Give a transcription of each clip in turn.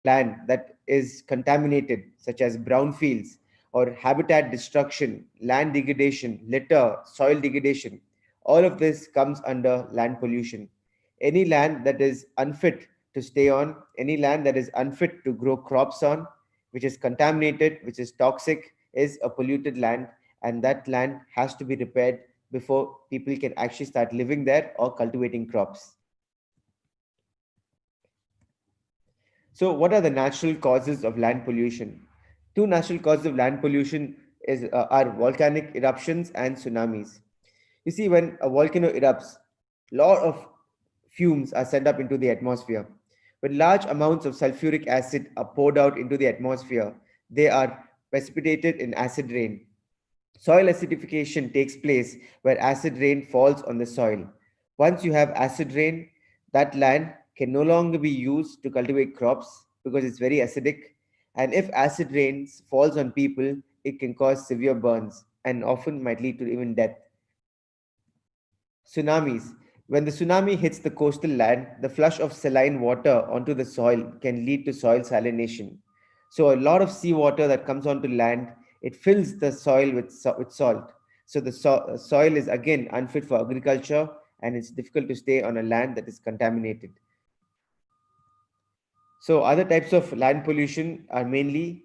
land that is contaminated, such as brownfields or habitat destruction, land degradation, litter, soil degradation, all of this comes under land pollution. Any land that is unfit to stay on, any land that is unfit to grow crops on, which is contaminated, which is toxic, is a polluted land, and that land has to be repaired before people can actually start living there or cultivating crops. So, what are the natural causes of land pollution? Two natural causes of land pollution are volcanic eruptions and tsunamis. You see, when a volcano erupts, a lot of fumes are sent up into the atmosphere. When large amounts of sulfuric acid are poured out into the atmosphere, they are precipitated in acid rain. Soil acidification takes place where acid rain falls on the soil. Once you have acid rain, that land can no longer be used to cultivate crops because it's very acidic. And if acid rains falls on people, it can cause severe burns and often might lead to even death. Tsunamis. When the tsunami hits the coastal land, the flush of saline water onto the soil can lead to soil salination. So a lot of seawater that comes onto land, it fills the soil with salt. So the soil is again unfit for agriculture, and it's difficult to stay on a land that is contaminated. So other types of land pollution are mainly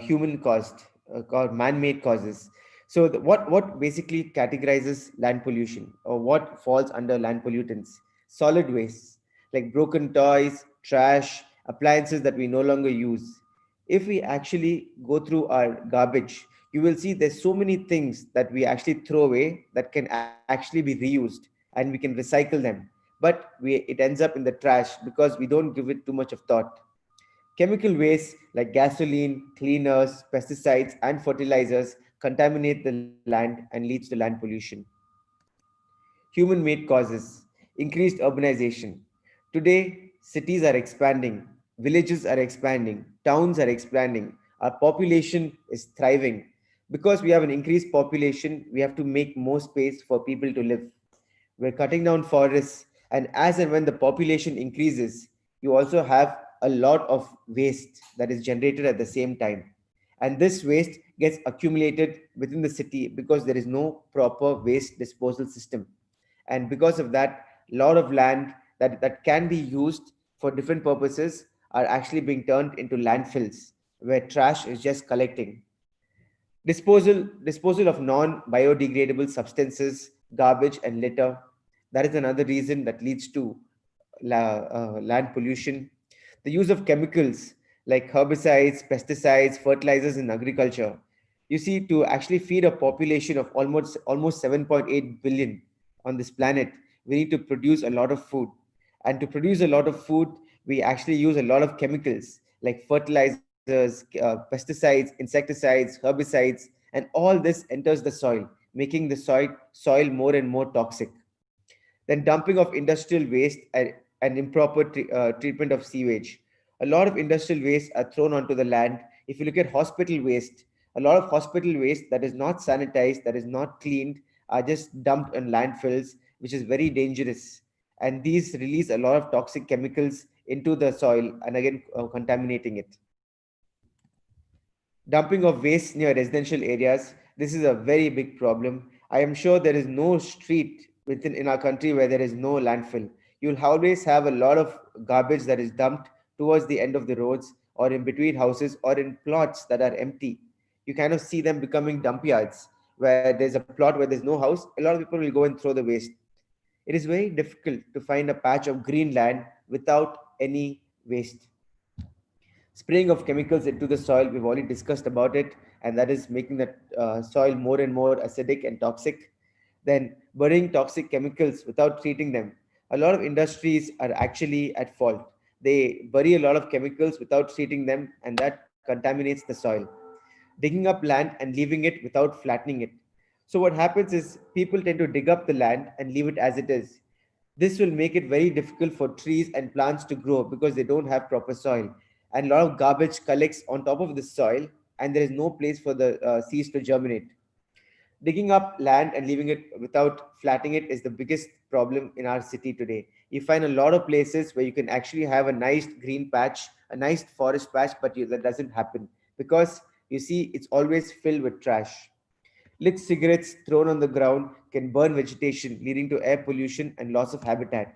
human caused or man-made causes. So what basically categorizes land pollution, or what falls under land pollutants? Solid waste like broken toys, trash, appliances that we no longer use. If we actually go through our garbage, you will see there's so many things that we actually throw away that can actually be reused, and we can recycle them. But it ends up in the trash because we don't give it too much of thought. Chemical waste like gasoline, cleaners, pesticides, and fertilizers contaminate the land and leads to land pollution. Human made causes: increased urbanization. Today, cities are expanding, villages are expanding, towns are expanding, our population is thriving. Because we have an increased population, we have to make more space for people to live. We're cutting down forests, and as and when the population increases, you also have a lot of waste that is generated at the same time. And this waste gets accumulated within the city because there is no proper waste disposal system. And because of that, a lot of land that can be used for different purposes are actually being turned into landfills where trash is just collecting. Disposal of non-biodegradable substances, garbage, and litter. That is another reason that leads to land pollution. The use of chemicals like herbicides, pesticides, fertilizers in agriculture. You see, to actually feed a population of almost 7.8 billion on this planet, we need to produce a lot of food. And to produce a lot of food, we actually use a lot of chemicals like fertilizers, pesticides, insecticides, herbicides, and all this enters the soil, making the soil more and more toxic. Then dumping of industrial waste and improper treatment of sewage. A lot of industrial waste are thrown onto the land. If you look at hospital waste, a lot of hospital waste that is not sanitized, that is not cleaned, are just dumped in landfills, which is very dangerous. And these release a lot of toxic chemicals into the soil and again contaminating it. Dumping of waste near residential areas. This is a very big problem. I am sure there is no street within in our country where there is no landfill. You'll always have a lot of garbage that is dumped towards the end of the roads or in between houses or in plots that are empty. You kind of see them becoming dump yards where there's a plot where there's no house. A lot of people will go and throw the waste. It is very difficult to find a patch of green land without any waste. Spraying of chemicals into the soil, we've already discussed about it, and that is making the soil more and more acidic and toxic. Then burying toxic chemicals without treating them. A lot of industries are actually at fault. They bury a lot of chemicals without treating them, and that contaminates the soil. Digging up land and leaving it without flattening it. So what happens is people tend to dig up the land and leave it as it is. This will make it very difficult for trees and plants to grow because they don't have proper soil. And a lot of garbage collects on top of the soil, and there is no place for the seeds to germinate. Digging up land and leaving it without flattening it is the biggest problem in our city today. You find a lot of places where you can actually have a nice green patch, a nice forest patch, but that doesn't happen because you see it's always filled with trash. Lit cigarettes thrown on the ground can burn vegetation, leading to air pollution and loss of habitat.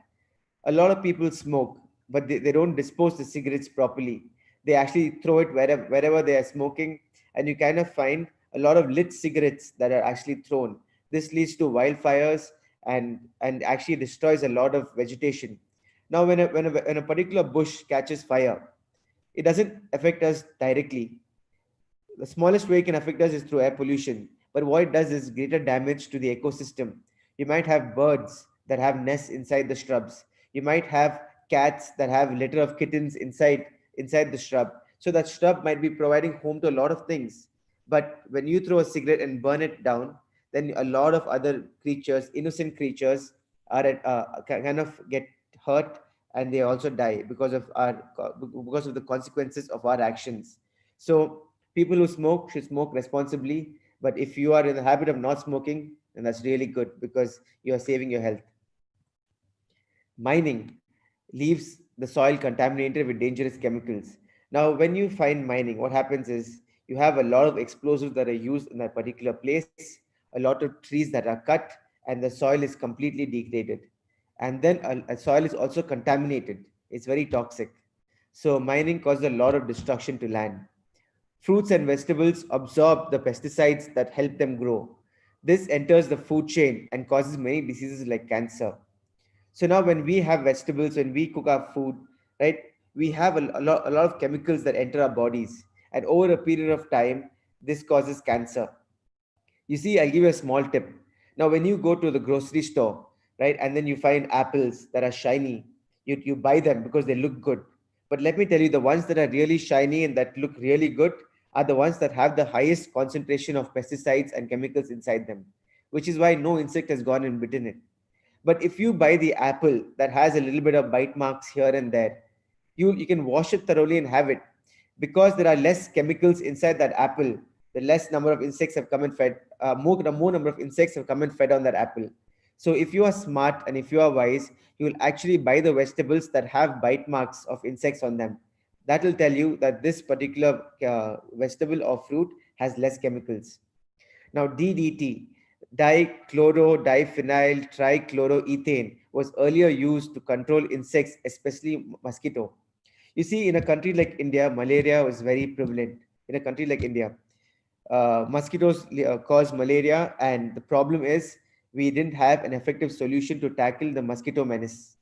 A lot of people smoke, but they don't dispose the cigarettes properly. They actually throw it wherever they are smoking, and you kind of find a lot of lit cigarettes that are actually thrown. This leads to wildfires and actually destroys a lot of vegetation. Now, when a particular bush catches fire, it doesn't affect us directly. The smallest way it can affect us is through air pollution. But what it does is greater damage to the ecosystem. You might have birds that have nests inside the shrubs. You might have cats that have litter of kittens inside the shrub. So that shrub might be providing home to a lot of things. But when you throw a cigarette and burn it down, then a lot of other creatures, innocent creatures, kind of get hurt and they also die because of the consequences of our actions. So people who smoke should smoke responsibly, but if you are in the habit of not smoking, then that's really good because you are saving your health. Mining leaves the soil contaminated with dangerous chemicals. Now, when you find mining, what happens is you have a lot of explosives that are used in that particular place, a lot of trees that are cut, and the soil is completely degraded. And then a soil is also contaminated. It's very toxic. So mining causes a lot of destruction to land. Fruits and vegetables absorb the pesticides that help them grow. This enters the food chain and causes many diseases like cancer. So now when we have vegetables, when we cook our food, right, we have a lot of chemicals that enter our bodies. And over a period of time, this causes cancer. You see, I'll give you a small tip. Now, when you go to the grocery store, right, and then you find apples that are shiny, you buy them because they look good. But let me tell you, the ones that are really shiny and that look really good are the ones that have the highest concentration of pesticides and chemicals inside them, which is why no insect has gone and bitten it. But if you buy the apple that has a little bit of bite marks here and there, you can wash it thoroughly and have it. Because there are less chemicals inside that apple, the less number of insects have come and fed, more number of insects have come and fed on that apple. So if you are smart and if you are wise, you will actually buy the vegetables that have bite marks of insects on them. That will tell you that this particular vegetable or fruit has less chemicals. Now, DDT, diphenyl trichloroethane, was earlier used to control insects, especially mosquito. You see, in a country like India, malaria was very prevalent. In a country like India, mosquitoes cause malaria, and the problem is we didn't have an effective solution to tackle the mosquito menace.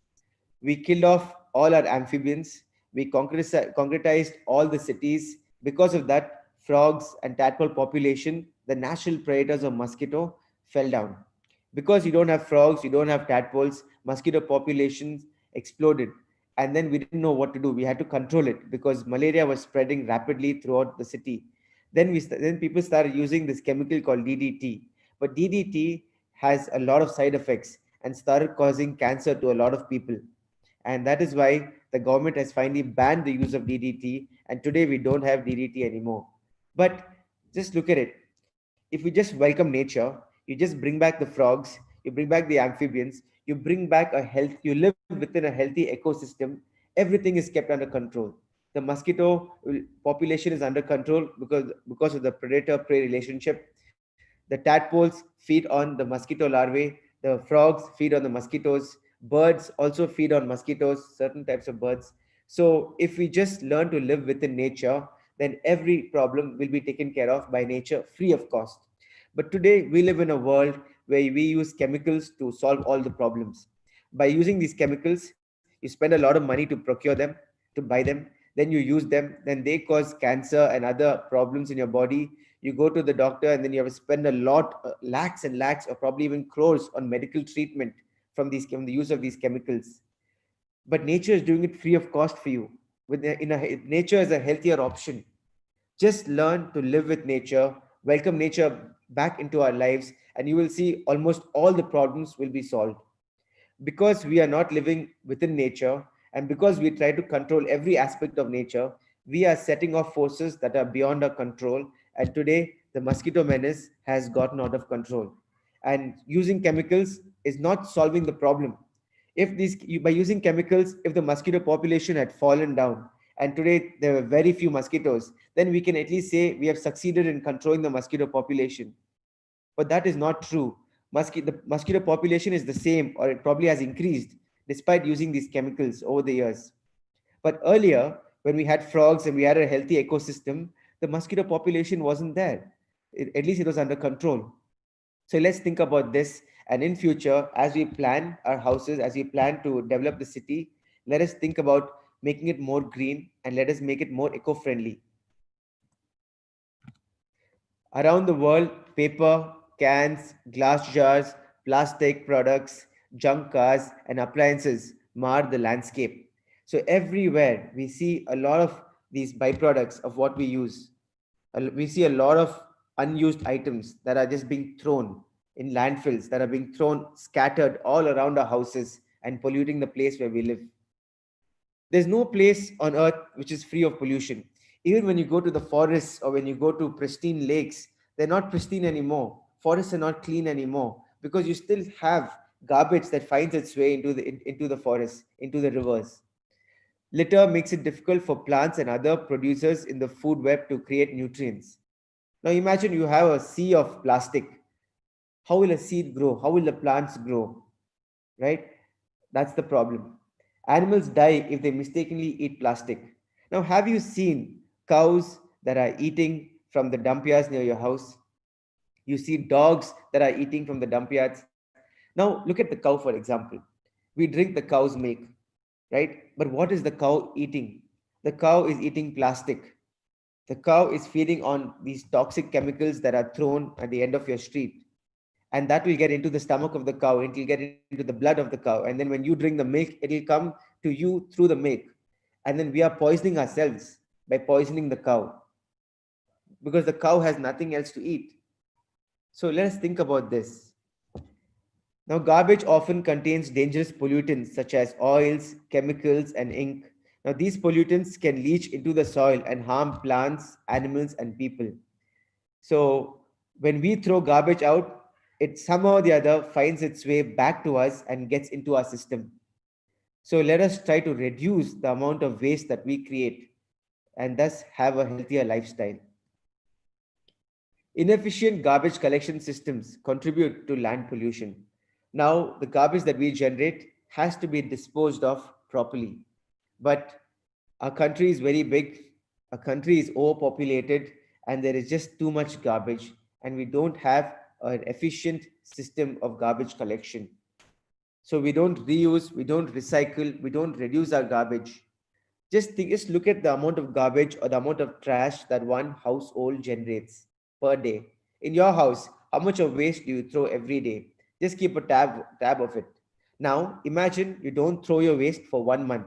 We killed off all our amphibians. We concretized all the cities. Because of that, frogs and tadpole population, the natural predators of mosquito, fell down. Because you don't have frogs, you don't have tadpoles, mosquito populations exploded. And then we didn't know what to do. We had to control it because malaria was spreading rapidly throughout the city. Then people started using this chemical called DDT. But DDT has a lot of side effects and started causing cancer to a lot of people. And that is why the government has finally banned the use of DDT. And today we don't have DDT anymore. But just look at it. If we just welcome nature, you just bring back the frogs, you bring back the amphibians, you bring back you live within a healthy ecosystem, everything is kept under control. The population is under control because of the predator prey relationship. The tadpoles feed on the mosquito larvae, the frogs feed on the mosquitoes, birds also feed on mosquitoes, certain types of birds. So if we just learn to live within nature, then every problem will be taken care of by nature free of cost. But today we live in a world where we use chemicals to solve all the problems. By using these chemicals, you spend a lot of money to procure them, to buy them, then you use them, then they cause cancer and other problems in your body. You go to the doctor and then you have to spend a lot, lakhs and lakhs, or probably even crores on medical treatment from the use of these chemicals. But nature is doing it free of cost for you. Nature is a healthier option. Just learn to live with nature, welcome nature back into our lives, and you will see almost all the problems will be solved. Because we are not living within nature, and because we try to control every aspect of nature, we are setting off forces that are beyond our control. And today, the mosquito menace has gotten out of control. And using chemicals is not solving the problem. If by using chemicals, if the mosquito population had fallen down and today there were very few mosquitoes, then we can at least say we have succeeded in controlling the mosquito population. But that is not true. The mosquito population is the same, or it probably has increased despite using these chemicals over the years. But earlier, when we had frogs and we had a healthy ecosystem, the mosquito population wasn't there. At least it was under control. So let's think about this. And in future, as we plan our houses, as we plan to develop the city, let us think about making it more green and let us make it more eco-friendly. Around the world, paper, cans, glass jars, plastic products, junk cars, and appliances mar the landscape. So everywhere we see a lot of these byproducts of what we use. We see a lot of unused items that are just being thrown in landfills, that are being thrown scattered all around our houses and polluting the place where we live. There's no place on earth which is free of pollution. Even when you go to the forests or when you go to pristine lakes, they're not pristine anymore. Forests are not clean anymore because you still have garbage that finds its way into the forests, into the rivers. Litter makes it difficult for plants and other producers in the food web to create nutrients. Now imagine you have a sea of plastic. How will a seed grow? How will the plants grow? Right? That's the problem. Animals die if they mistakenly eat plastic. Now, have you seen cows that are eating from the dump yards near your house? You see dogs that are eating from the dump yards. Now, look at the cow, for example. We drink the cow's milk, right? But what is the cow eating? The cow is eating plastic. The cow is feeding on these toxic chemicals that are thrown at the end of your street. And that will get into the stomach of the cow. It will get into the blood of the cow. And then when you drink the milk, it will come to you through the milk. And then we are poisoning ourselves by poisoning the cow because the cow has nothing else to eat. So let us think about this. Now, garbage often contains dangerous pollutants such as oils, chemicals, and ink. Now, these pollutants can leach into the soil and harm plants, animals, and people. So, when we throw garbage out, it somehow or the other finds its way back to us and gets into our system. So, let us try to reduce the amount of waste that we create and thus have a healthier lifestyle. Inefficient garbage collection systems contribute to land pollution. Now, the garbage that we generate has to be disposed of properly. But our country is very big, our country is overpopulated, and there is just too much garbage, and we don't have an efficient system of garbage collection. So we don't reuse, we don't recycle, we don't reduce our garbage. Just look at the amount of garbage or the amount of trash that one household generates per day. In your house, how much of waste do you throw every day? Just keep a tab of it. Now, imagine you don't throw your waste for 1 month.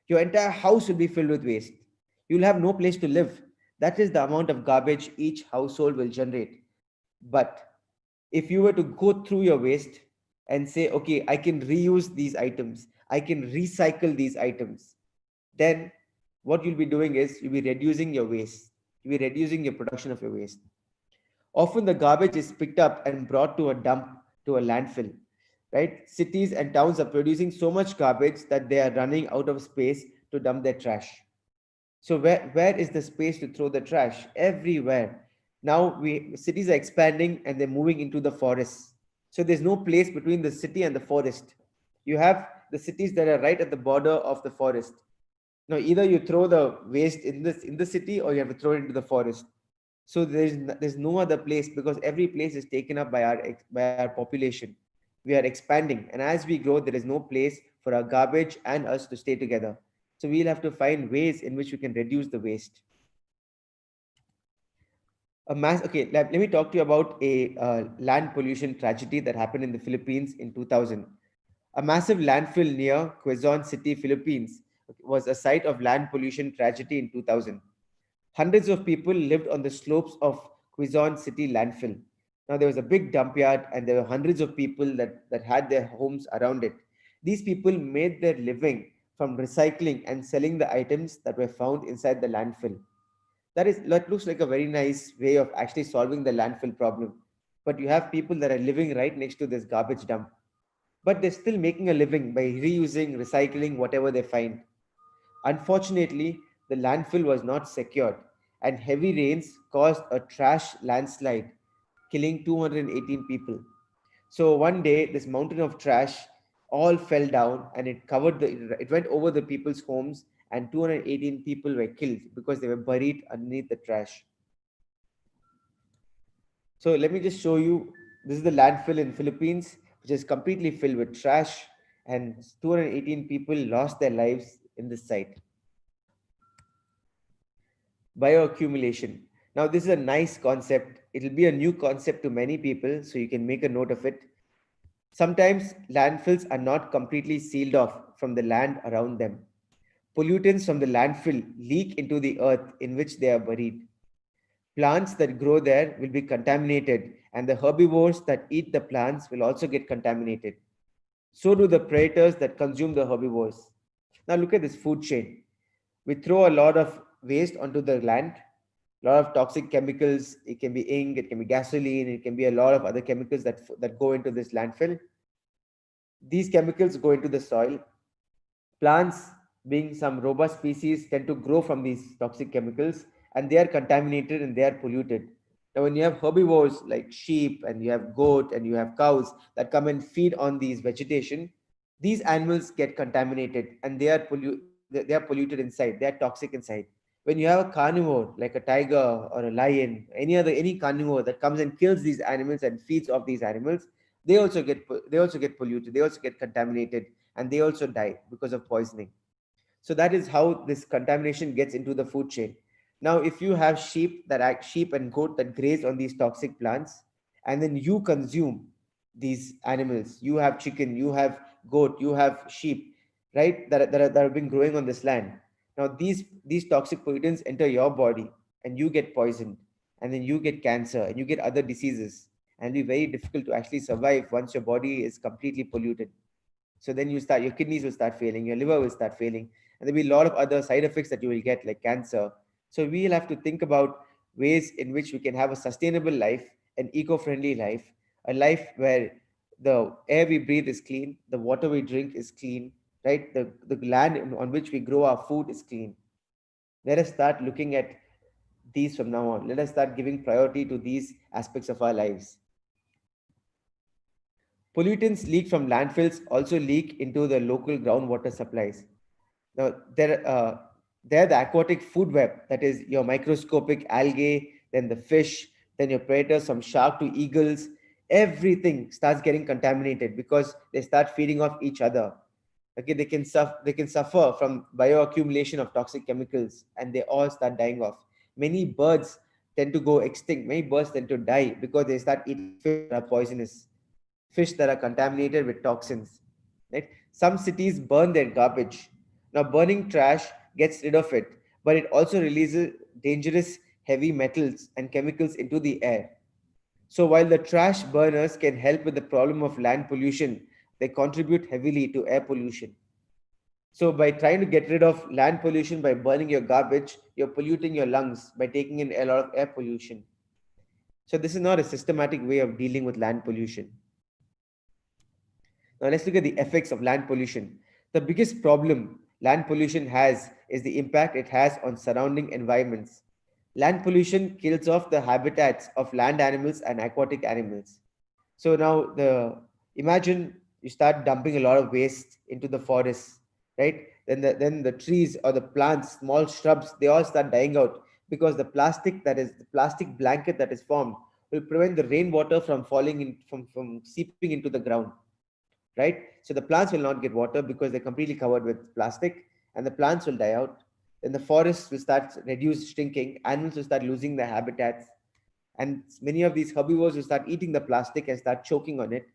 Your entire house will be filled with waste. You'll have no place to live. That is the amount of garbage each household will generate. But if you were to go through your waste and say, okay, I can reuse these items, I can recycle these items, then what you'll be doing is you'll be reducing your waste. You'll be reducing your production of your waste. Often the garbage is picked up and brought to a dump, to a landfill, right? Cities and towns are producing so much garbage that they are running out of space to dump their trash. So where is the space to throw the trash? Everywhere. Now cities are expanding and they're moving into the forests. So there's no place between the city and the forest. You have the cities that are right at the border of the forest. Now either you throw the waste in the city or you have to throw it into the forest. So there's no other place because every place is taken up by our population. We are expanding, and as we grow, there is no place for our garbage and us to stay together. So we'll have to find ways in which we can reduce the waste. Okay, let me talk to you about a land pollution tragedy that happened in the Philippines in 2000. A massive landfill near Quezon City, Philippines, was a site of land pollution tragedy in 2000. Hundreds of people lived on the slopes of Quezon City landfill. Now there was a big dump yard and there were hundreds of people that had their homes around it. These people made their living from recycling and selling the items that were found inside the landfill. That looks like a very nice way of actually solving the landfill problem. But you have people that are living right next to this garbage dump. but they're still making a living by reusing, recycling whatever they find. Unfortunately, the landfill was not secured, and heavy rains caused a trash landslide, killing 218 people. So one day, this mountain of trash all fell down, and it went over the people's homes, and 218 people were killed because they were buried underneath the trash. So let me just show you. This is the landfill in Philippines, which is completely filled with trash, and 218 people lost their lives in this site. Bioaccumulation. Now, this is a nice concept. It'll be a new concept to many people, so you can make a note of it. Sometimes landfills are not completely sealed off from the land around them. Pollutants from the landfill leak into the earth in which they are buried. Plants that grow there will be contaminated, and the herbivores that eat the plants will also get contaminated. So do the predators that consume the herbivores. Now, look at this food chain. We throw a lot of waste onto the land, a lot of toxic chemicals. It can be ink, it can be gasoline, it can be a lot of other chemicals that go into this landfill. These chemicals go into the soil. Plants, being some robust species, tend to grow from these toxic chemicals, and they are contaminated and they are polluted. Now, when you have herbivores like sheep and you have goat and you have cows that come and feed on these vegetation, these animals get contaminated and they are polluted inside. They are toxic inside. When you have a carnivore like a tiger or a lion, any carnivore that comes and kills these animals and feeds off these animals, they also get polluted. They also get contaminated, and they also die because of poisoning. So that is how this contamination gets into the food chain. Now, if you have sheep and goat that graze on these toxic plants, and then you consume these animals, you have chicken, you have goat, you have sheep, right? That have been growing on this land. Now, these toxic pollutants enter your body, and you get poisoned, and then you get cancer, and you get other diseases, and it'll be very difficult to actually survive once your body is completely polluted. So then your kidneys will start failing, your liver will start failing, and there'll be a lot of other side effects that you will get, like cancer. So we'll have to think about ways in which we can have a sustainable life, an eco-friendly life, a life where the air we breathe is clean, the water we drink is clean, right? The land on which we grow our food is clean. Let us start looking at these from now on. Let us start giving priority to these aspects of our lives. Pollutants leak from landfills also leak into the local groundwater supplies. Now, there the aquatic food web, that is your microscopic algae, then the fish, then your predators from shark to eagles, everything starts getting contaminated because they start feeding off each other. Okay, they can suffer from bioaccumulation of toxic chemicals, and they all start dying off. Many birds tend to go extinct. Many birds tend to die because they start eating fish that are poisonous, fish that are contaminated with toxins. Right? Some cities burn their garbage. Now, burning trash gets rid of it, but it also releases dangerous heavy metals and chemicals into the air. So, while the trash burners can help with the problem of land pollution, they contribute heavily to air pollution. So, by trying to get rid of land pollution by burning your garbage, you're polluting your lungs by taking in a lot of air pollution. So, this is not a systematic way of dealing with land pollution. Now let's look at the effects of land pollution. The biggest problem land pollution has is the impact it has on surrounding environments. Land pollution kills off the habitats of land animals and aquatic animals. So now imagine you start dumping a lot of waste into the forests, right? Then the trees or the plants, small shrubs, they all start dying out because the plastic blanket that is formed will prevent the rainwater from falling in from seeping into the ground, right? So the plants will not get water because they're completely covered with plastic, and the plants will die out. Then the forests will start shrinking, animals will start losing their habitats, and many of these herbivores will start eating the plastic and start choking on it.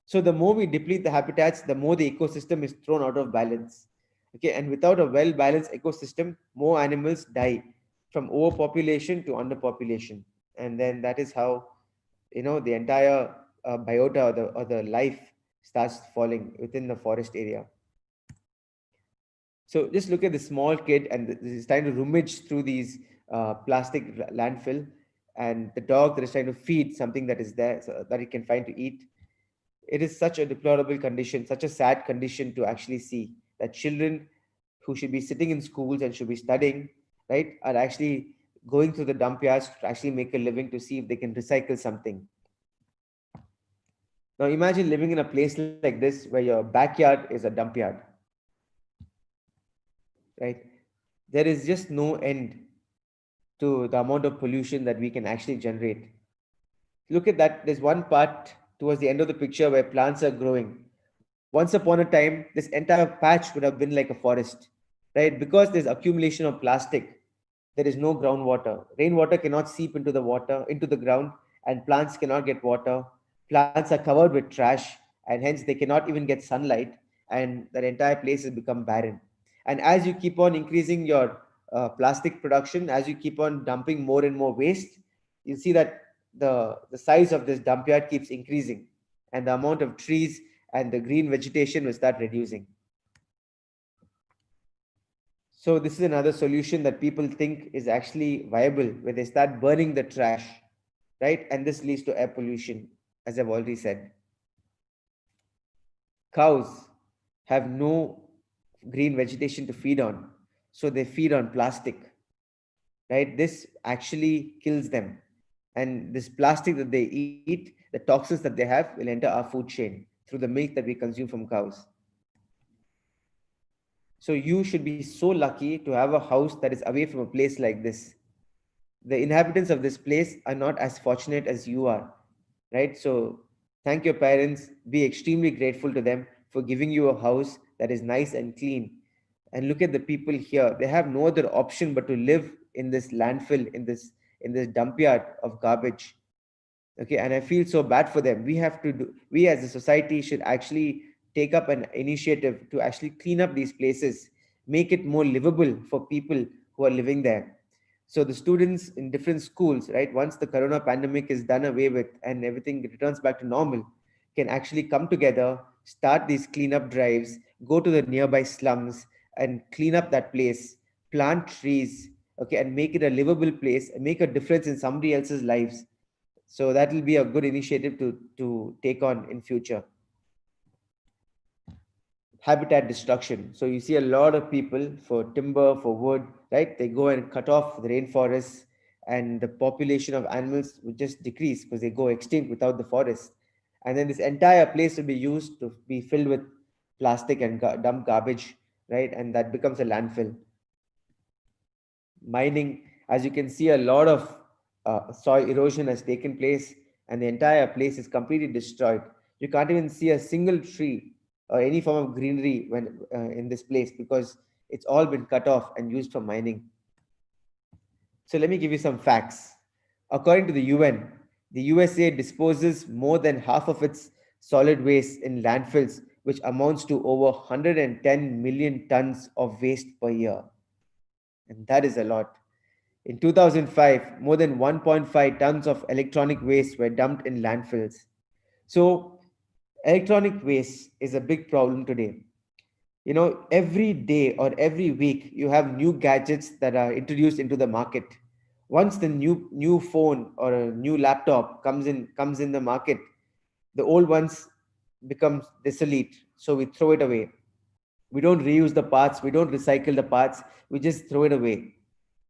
So the more we deplete the habitats, the more the ecosystem is thrown out of balance. Okay, and without a well-balanced ecosystem, more animals die from overpopulation to underpopulation, and then that is how the entire biota or the life starts falling within the forest area. So just look at the small kid, and he's trying to rummage through these plastic landfill, and the dog that is trying to feed something that is there so that it can find to eat. it is such a deplorable condition, such a sad condition to actually see that children who should be sitting in schools and should be studying, right, are actually going through the dump yards to actually make a living to see if they can recycle something. Now imagine living in a place like this where your backyard is a dump yard, right? There is just no end to the amount of pollution that we can actually generate. Look at that. There's one part towards the end of the picture where plants are growing. Once upon a time, this entire patch would have been like a forest, right? Because there's accumulation of plastic, there is no groundwater. Rainwater cannot seep into the water, into the ground, and plants cannot get water. Plants are covered with trash, and hence they cannot even get sunlight, and that entire place has become barren. And as you keep on increasing your plastic production, as you keep on dumping more and more waste, you see that the size of this dump yard keeps increasing, and the amount of trees and the green vegetation will start reducing. So this is another solution that people think is actually viable, where they start burning the trash, right? And this leads to air pollution, as I've already said. Cows have no green vegetation to feed on, so they feed on plastic, right? This actually kills them. And this plastic that they eat, the toxins that they have, will enter our food chain through the milk that we consume from cows. So you should be so lucky to have a house that is away from a place like this. The inhabitants of this place are not as fortunate as you are, right? So thank your parents, be extremely grateful to them for giving you a house that is nice and clean. And look at the people here, they have no other option but to live in this landfill, in this dump yard of garbage. Okay, and I feel so bad for them. We as a society should actually take up an initiative to actually clean up these places, make it more livable for people who are living there. So the students in different schools, right, once the corona pandemic is done away with and everything returns back to normal, can actually come together, start these cleanup drives, go to the nearby slums and clean up that place, plant trees, okay, and make it a livable place and make a difference in somebody else's lives. So that will be a good initiative to take on in future. Habitat destruction. So you see a lot of people for timber, for wood, right? They go and cut off the rainforests, and the population of animals will just decrease because they go extinct without the forest. And then this entire place will be used to be filled with plastic and dump garbage, right? And that becomes a landfill. Mining, as you can see, a lot of soil erosion has taken place, and the entire place is completely destroyed. You can't even see a single tree or any form of greenery when in this place, because it's all been cut off and used for mining. So let me give you some facts. According to the UN, the USA disposes more than half of its solid waste in landfills, which amounts to over 110 million tons of waste per year. And that is a lot. In 2005, more than 1.5 tons of electronic waste were dumped in landfills. So, electronic waste is a big problem today. You know, every day or every week, you have new gadgets that are introduced into the market. Once the new phone or a new laptop comes in the market, the old ones becomes obsolete. So we throw it away. We don't reuse the parts, we don't recycle the parts, we just throw it away.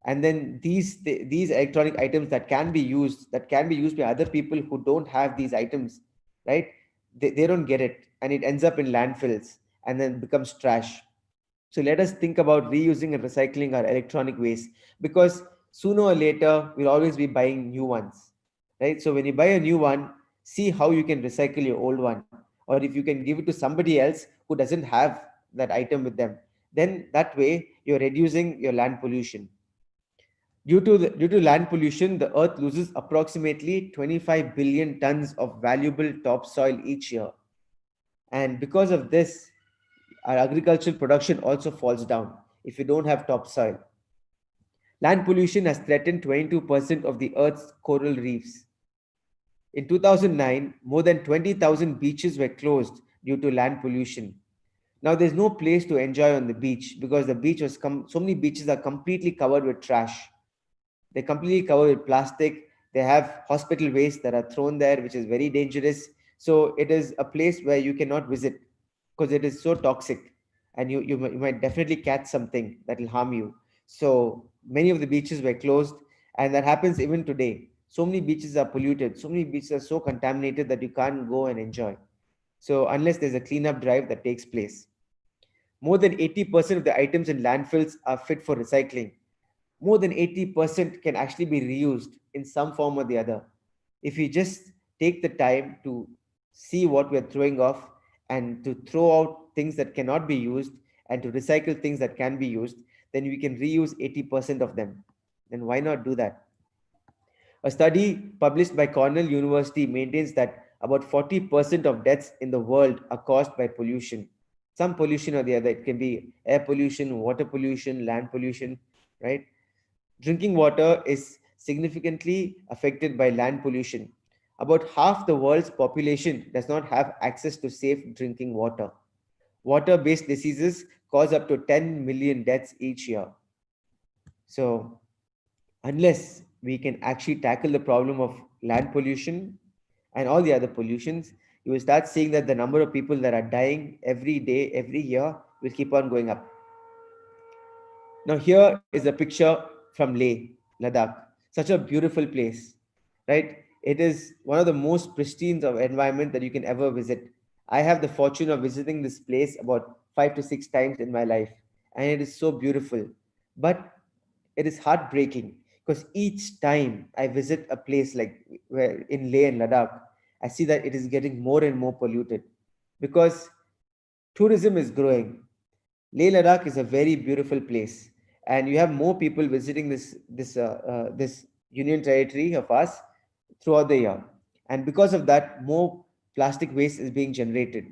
And then these electronic items that can be used by other people who don't have these items, right, they don't get it, and it ends up in landfills and then becomes trash. So let us think about reusing and recycling our electronic waste, because sooner or later we'll always be buying new ones, right? So when you buy a new one, see how you can recycle your old one, or if you can give it to somebody else who doesn't have that item with them, then that way you're reducing your land pollution. Due to land pollution, the earth loses approximately 25 billion tons of valuable topsoil each year. And because of this, our agricultural production also falls down if you don't have topsoil. Land pollution has threatened 22% of the earth's coral reefs. In 2009, more than 20,000 beaches were closed due to land pollution. Now there's no place to enjoy on the beach because the beach so many beaches are completely covered with trash. They're completely covered with plastic. They have hospital waste that are thrown there, which is very dangerous. So it is a place where you cannot visit because it is so toxic, and you might definitely catch something that will harm you. So many of the beaches were closed, and that happens even today. So many beaches are polluted, so many beaches are so contaminated that you can't go and enjoy. So unless there's a cleanup drive that takes place, more than 80% of the items in landfills are fit for recycling. More than 80% can actually be reused in some form or the other. If we just take the time to see what we're throwing off and to throw out things that cannot be used and to recycle things that can be used, then we can reuse 80% of them. Then why not do that? A study published by Cornell University maintains that about 40% of deaths in the world are caused by pollution. Some pollution or the other. It can be air pollution, water pollution, land pollution, right? Drinking water is significantly affected by land pollution. About half the world's population does not have access to safe drinking water. Water based diseases cause up to 10 million deaths each year. So, unless we can actually tackle the problem of land pollution and all the other pollutions, you will start seeing that the number of people that are dying every day, every year will keep on going up. Now, here is a picture from Leh, Ladakh. Such a beautiful place, right? It is one of the most pristine of environment that you can ever visit. I have the fortune of visiting this place about 5 to 6 times in my life, and it is so beautiful. But it is heartbreaking because each time I visit a place like where in Leh and Ladakh, I see that it is getting more and more polluted because tourism is growing. Leh Ladakh is a very beautiful place, and you have more people visiting this union territory of us throughout the year. And because of that, more plastic waste is being generated,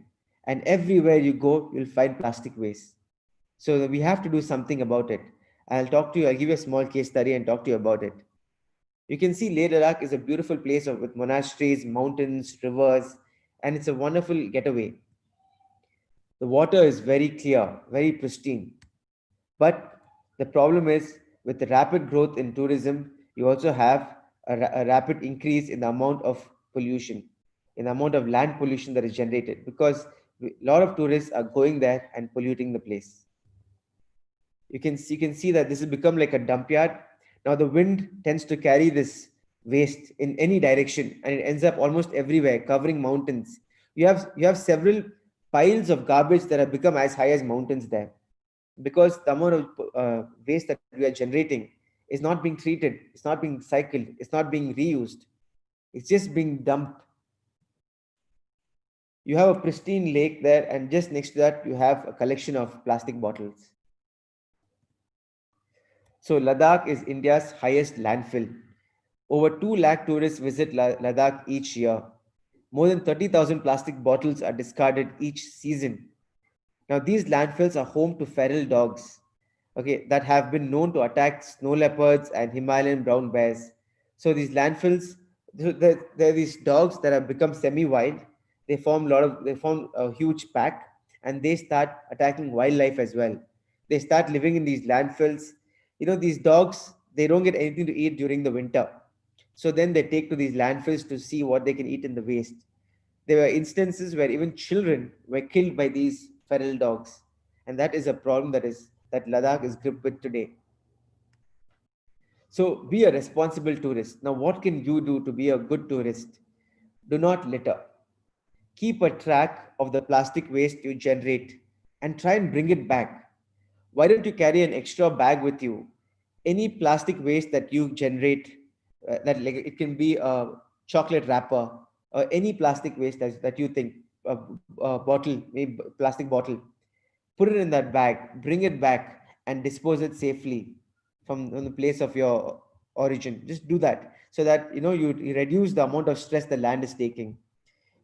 and everywhere you go, you'll find plastic waste. So we have to do something about it. I'll talk to you. I'll give you a small case study and talk to you about it. You can see Leh Ladakh is a beautiful place with monasteries, mountains, rivers, and it's a wonderful getaway. The water is very clear, very pristine. But the problem is with the rapid growth in tourism, you also have a rapid increase in the amount of pollution, in the amount of land pollution that is generated because a lot of tourists are going there and polluting the place. You can see that this has become like a dump yard. Now the wind tends to carry this waste in any direction and it ends up almost everywhere, covering mountains. You have several piles of garbage that have become as high as mountains there because the amount of waste that we are generating is not being treated, it's not being cycled, it's not being reused, it's just being dumped. You have a pristine lake there, and just next to that, you have a collection of plastic bottles. So, Ladakh is India's highest landfill. Over 2 lakh tourists visit Ladakh each year. More than 30,000 plastic bottles are discarded each season. Now, these landfills are home to feral dogs, okay, that have been known to attack snow leopards and Himalayan brown bears. So these landfills, there are these dogs that have become semi-wild. They form a huge pack, and they start attacking wildlife as well. They start living in these landfills. These dogs, they don't get anything to eat during the winter. So then they take to these landfills to see what they can eat in the waste. There were instances where even children were killed by these feral dogs, and that is a problem that Ladakh is gripped with today. So be a responsible tourist. Now, what can you do to be a good tourist? Do not litter. Keep a track of the plastic waste you generate and try and bring it back. Why don't you carry an extra bag with you? Any plastic waste that you generate, that like it can be a chocolate wrapper or any plastic waste that you think, a bottle, maybe plastic bottle, put it in that bag, bring it back, and dispose it safely from the place of your origin. Just do that so that you reduce the amount of stress the land is taking.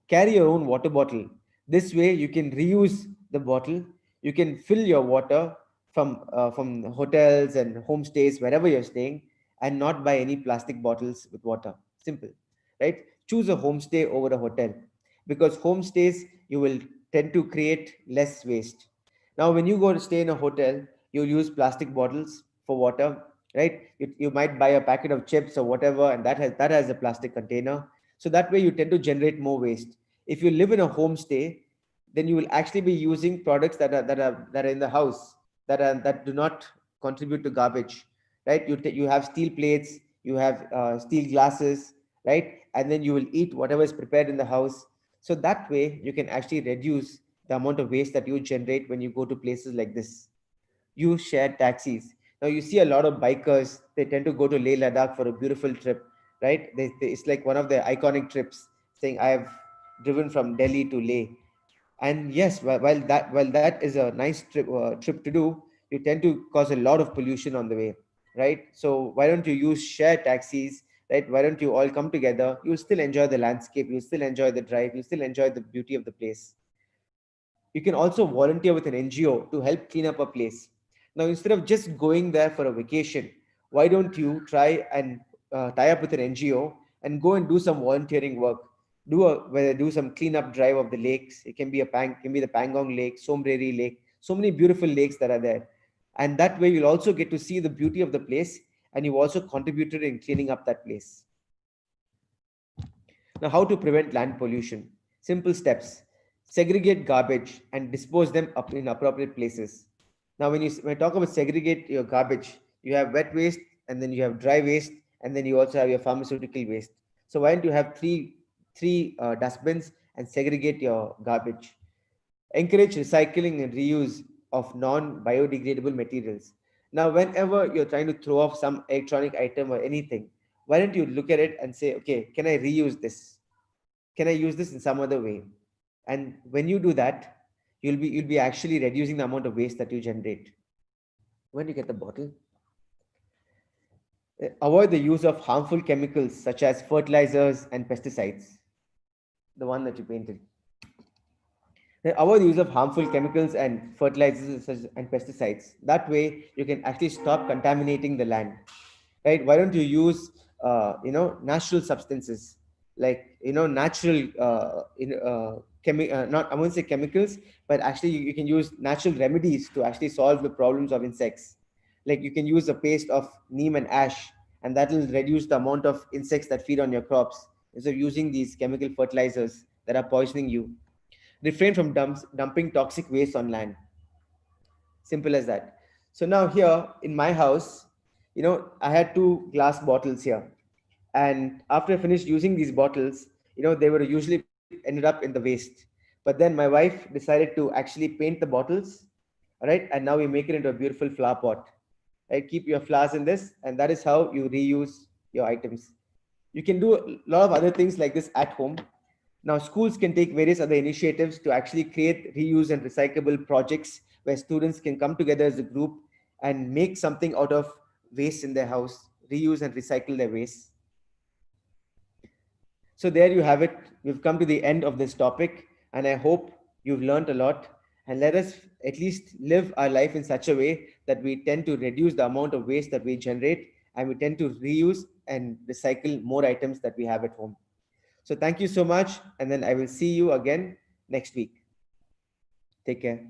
Carry your own water bottle. This way you can reuse the bottle. You can fill your water from hotels and homestays wherever you're staying, and not buy any plastic bottles with water. Simple, right? Choose a homestay over a hotel, because homestays you will tend to create less waste. Now when you go to stay in a hotel, you'll use plastic bottles for water, right? You might buy a packet of chips or whatever, and that has a plastic container. So that way you tend to generate more waste. If you live in a homestay, then you will actually be using products that are in the house, that do not contribute to garbage, right? You have steel plates, you have steel glasses, right? And then you will eat whatever is prepared in the house. So that way you can actually reduce the amount of waste that you generate when you go to places like this. You share taxis. Now you see a lot of bikers, they tend to go to Leh Ladakh for a beautiful trip, right? It's like one of the iconic trips, saying I have driven from Delhi to Leh. And yes, while that is a nice trip to do, you tend to cause a lot of pollution on the way, right? So why don't you use share taxis, right? Why don't you all come together? You'll still enjoy the landscape, you'll still enjoy the drive, you'll still enjoy the beauty of the place. You can also volunteer with an NGO to help clean up a place. Now, instead of just going there for a vacation, why don't you try and tie up with an NGO and go and do some volunteering work? Do some cleanup drive of the lakes. It can be can be the Pangong Lake, Sombreri Lake, so many beautiful lakes that are there. And that way, you'll also get to see the beauty of the place, and you've also contributed in cleaning up that place. Now, how to prevent land pollution? Simple steps. Segregate garbage and dispose them up in appropriate places. Now, when you talk about segregate your garbage, you have wet waste, and then you have dry waste, and then you also have your pharmaceutical waste. So why don't you have three dustbins and segregate your garbage? Encourage recycling and reuse of non-biodegradable materials. Now, whenever you're trying to throw off some electronic item or anything, why don't you look at it and say, okay, can I reuse this? Can I use this in some other way? And when you do that, you'll be actually reducing the amount of waste that you generate. When you get the bottle, avoid the use of harmful chemicals such as fertilizers and pesticides. The one that you painted. Avoid the use of harmful chemicals and fertilizers and pesticides. That way, you can actually stop contaminating the land, right? Why don't you use, natural substances, like, natural, not, I won't say chemicals, but actually you can use natural remedies to actually solve the problems of insects. Like you can use a paste of neem and ash, and that will reduce the amount of insects that feed on your crops instead of using these chemical fertilizers that are poisoning you. Refrain from dumping toxic waste on land. Simple as that. So now here in my house, I had two glass bottles here. And after I finished using these bottles, they were usually ended up in the waste. But then my wife decided to actually paint the bottles, all right? And now we make it into a beautiful flower pot, right? Keep your flowers in this, and that is how you reuse your items. You can do a lot of other things like this at home. Now, schools can take various other initiatives to actually create reuse and recyclable projects where students can come together as a group and make something out of waste in their house, reuse and recycle their waste. So, there you have it. We've come to the end of this topic, and I hope you've learned a lot. And let us at least live our life in such a way that we tend to reduce the amount of waste that we generate, and we tend to reuse and recycle more items that we have at home. So thank you so much. And then I will see you again next week. Take care.